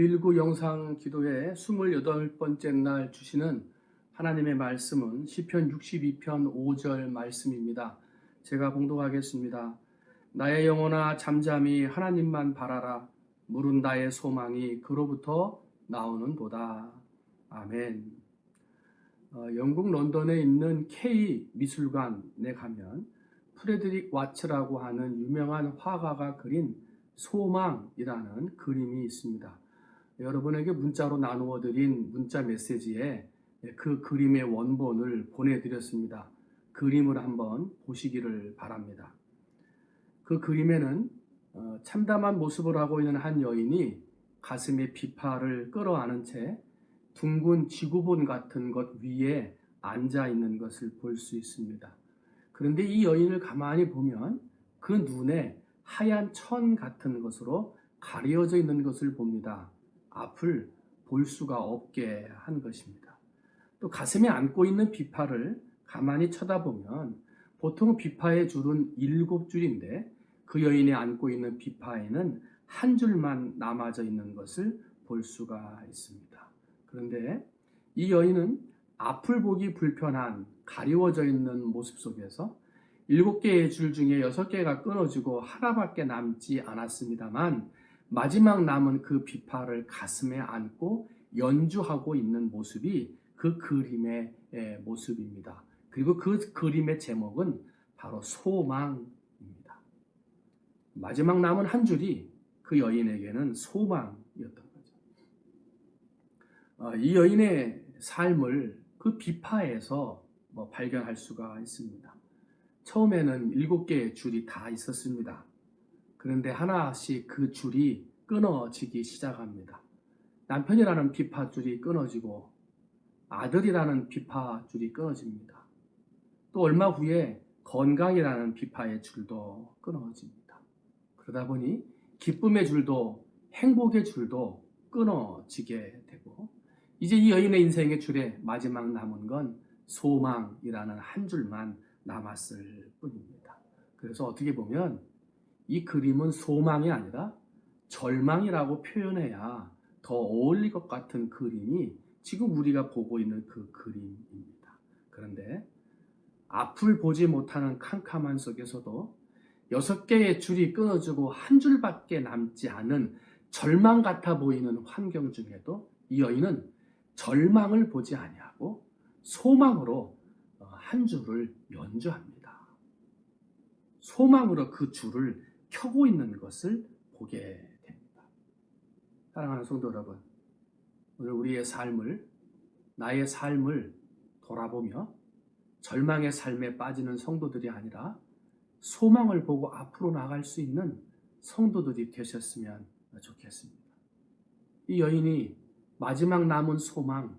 119 영상 기도회 28번째 날 주시는 하나님의 말씀은 시편 62편 5절 말씀입니다. 제가 봉독하겠습니다. 나의 영혼아 잠잠히 하나님만 바라라. 물은 나의 소망이 그로부터 나오는도다. 아멘. 영국 런던에 있는 K 미술관에 가면 프레드릭 와츠라고 하는 유명한 화가가 그린 소망이라는 그림이 있습니다. 여러분에게 문자로 나누어 드린 문자 메시지에 그 그림의 원본을 보내드렸습니다. 그림을 한번 보시기를 바랍니다. 그 그림에는 참담한 모습을 하고 있는 한 여인이 가슴에 비파를 끌어안은 채 둥근 지구본 같은 것 위에 앉아 있는 것을 볼 수 있습니다. 그런데 이 여인을 가만히 보면 그 눈에 하얀 천 같은 것으로 가려져 있는 것을 봅니다. 앞을 볼 수가 없게 한 것입니다. 또 가슴에 안고 있는 비파를 가만히 쳐다보면 보통 비파의 줄은 7줄인데 그 여인이 안고 있는 비파에는 한 줄만 남아져 있는 것을 볼 수가 있습니다. 그런데 이 여인은 앞을 보기 불편한 가리워져 있는 모습 속에서 7개의 줄 중에 6개가 끊어지고 하나밖에 남지 않았습니다만 마지막 남은 그 비파를 가슴에 안고 연주하고 있는 모습이 그 그림의 모습입니다. 그리고 그 그림의 제목은 바로 소망입니다. 마지막 남은 한 줄이 그 여인에게는 소망이었던 거죠. 이 여인의 삶을 그 비파에서 발견할 수가 있습니다. 처음에는 7개의 줄이 다 있었습니다. 그런데 하나씩 그 줄이 끊어지기 시작합니다. 남편이라는 비파줄이 끊어지고 아들이라는 비파줄이 끊어집니다. 또 얼마 후에 건강이라는 비파의 줄도 끊어집니다. 그러다 보니 기쁨의 줄도 행복의 줄도 끊어지게 되고 이제 이 여인의 인생의 줄에 마지막 남은 건 소망이라는 한 줄만 남았을 뿐입니다. 그래서 어떻게 보면 이 그림은 소망이 아니라 절망이라고 표현해야 더 어울릴 것 같은 그림이 지금 우리가 보고 있는 그 그림입니다. 그런데 앞을 보지 못하는 캄캄한 속에서도 6개의 줄이 끊어지고 한 줄밖에 남지 않은 절망 같아 보이는 환경 중에도 이 여인은 절망을 보지 아니하고 소망으로 한 줄을 연주합니다. 소망으로 그 줄을 켜고 있는 것을 보게 됩니다. 사랑하는 성도 여러분, 오늘 우리의 삶을, 나의 삶을 돌아보며 절망의 삶에 빠지는 성도들이 아니라 소망을 보고 앞으로 나갈 수 있는 성도들이 되셨으면 좋겠습니다. 이 여인이 마지막 남은 소망,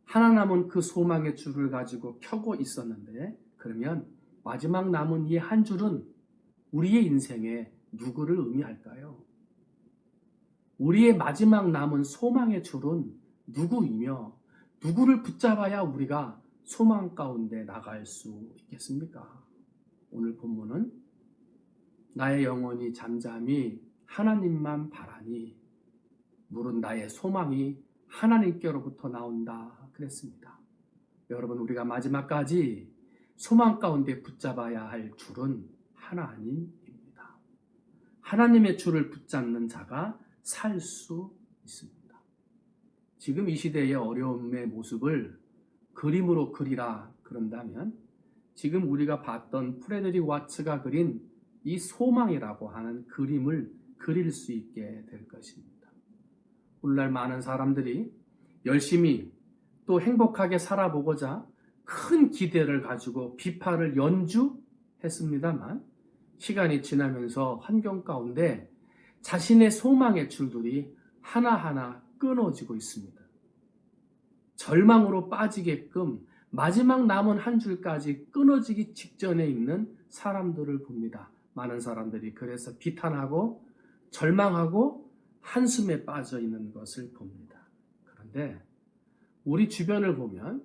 하나 남은 그 소망의 줄을 가지고 켜고 있었는데 그러면 마지막 남은 이 한 줄은 우리의 인생에 누구를 의미할까요? 우리의 마지막 남은 소망의 줄은 누구이며 누구를 붙잡아야 우리가 소망 가운데 나갈 수 있겠습니까? 오늘 본문은 나의 영혼이 잠잠히 하나님만 바라니 물은 나의 소망이 하나님께로부터 나온다 그랬습니다. 여러분, 우리가 마지막까지 소망 가운데 붙잡아야 할 줄은 하나님입니다. 하나님의 줄을 붙잡는 자가 살 수 있습니다. 지금 이 시대의 어려움의 모습을 그림으로 그리라 그런다면 지금 우리가 봤던 프레드릭 와츠가 그린 이 소망이라고 하는 그림을 그릴 수 있게 될 것입니다. 오늘날 많은 사람들이 열심히 또 행복하게 살아보고자 큰 기대를 가지고 비파를 연주했습니다만 시간이 지나면서 환경 가운데 자신의 소망의 줄들이 하나하나 끊어지고 있습니다. 절망으로 빠지게끔 마지막 남은 한 줄까지 끊어지기 직전에 있는 사람들을 봅니다. 많은 사람들이 그래서 비탄하고 절망하고 한숨에 빠져 있는 것을 봅니다. 그런데 우리 주변을 보면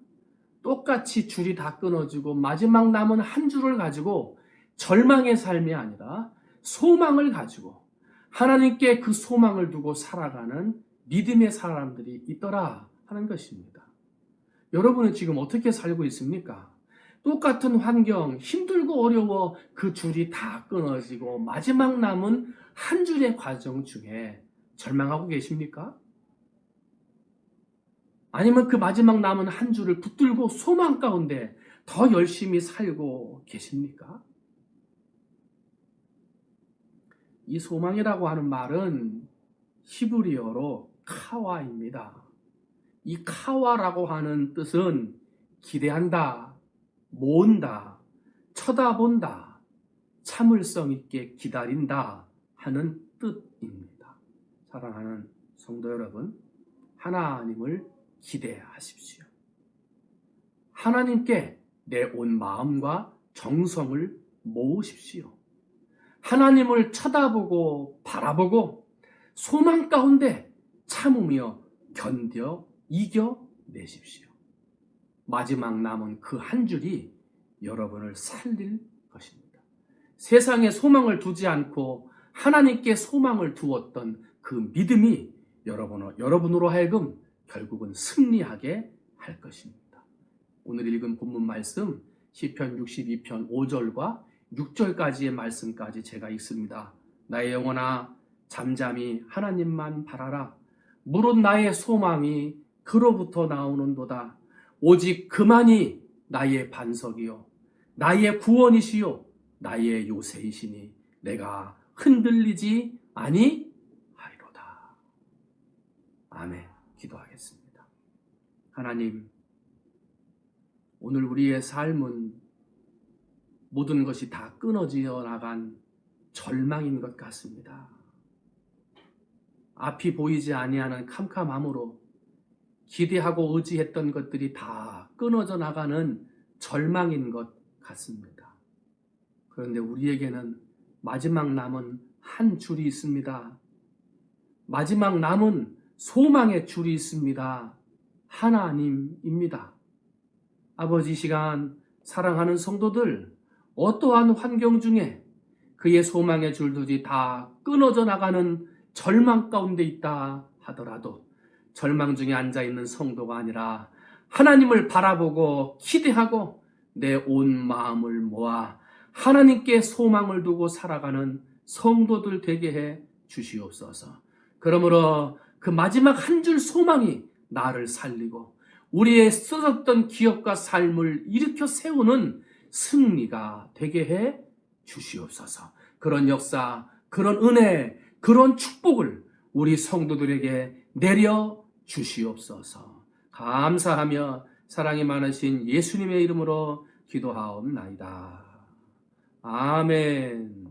똑같이 줄이 다 끊어지고 마지막 남은 한 줄을 가지고 절망의 삶이 아니라 소망을 가지고 하나님께 그 소망을 두고 살아가는 믿음의 사람들이 있더라 하는 것입니다. 여러분은 지금 어떻게 살고 있습니까? 똑같은 환경, 힘들고 어려워 그 줄이 다 끊어지고 마지막 남은 한 줄의 과정 중에 절망하고 계십니까? 아니면 그 마지막 남은 한 줄을 붙들고 소망 가운데 더 열심히 살고 계십니까? 이 소망이라고 하는 말은 히브리어로 카와입니다. 이 카와라고 하는 뜻은 기대한다, 모은다, 쳐다본다, 참을성 있게 기다린다 하는 뜻입니다. 사랑하는 성도 여러분, 하나님을 기대하십시오. 하나님께 내 온 마음과 정성을 모으십시오. 하나님을 쳐다보고 바라보고 소망 가운데 참으며 견뎌 이겨내십시오. 마지막 남은 그 한 줄이 여러분을 살릴 것입니다. 세상에 소망을 두지 않고 하나님께 소망을 두었던 그 믿음이 여러분으로 하여금 결국은 승리하게 할 것입니다. 오늘 읽은 본문 말씀 시편 62편 5절과 6절까지의 말씀까지 제가 읽습니다. 나의 영혼아 잠잠히 하나님만 바라라. 무릇 나의 소망이 그로부터 나오는도다. 오직 그만이 나의 반석이요 나의 구원이시요 나의 요새이시니 내가 흔들리지 아니하리로다. 아멘. 기도하겠습니다. 하나님, 오늘 우리의 삶은 모든 것이 다 끊어져 나간 절망인 것 같습니다. 앞이 보이지 아니하는 캄캄함으로 기대하고 의지했던 것들이 다 끊어져 나가는 절망인 것 같습니다. 그런데 우리에게는 마지막 남은 한 줄이 있습니다. 마지막 남은 소망의 줄이 있습니다. 하나님입니다. 아버지, 이 시간 사랑하는 성도들, 어떠한 환경 중에 그의 소망의 줄들이 다 끊어져 나가는 절망 가운데 있다 하더라도 절망 중에 앉아있는 성도가 아니라 하나님을 바라보고 기대하고 내 온 마음을 모아 하나님께 소망을 두고 살아가는 성도들 되게 해 주시옵소서. 그러므로 그 마지막 한 줄 소망이 나를 살리고 우리의 쓰러졌던 기억과 삶을 일으켜 세우는 승리가 되게 해 주시옵소서. 그런 역사, 그런 은혜, 그런 축복을 우리 성도들에게 내려 주시옵소서. 감사하며 사랑이 많으신 예수님의 이름으로 기도하옵나이다. 아멘.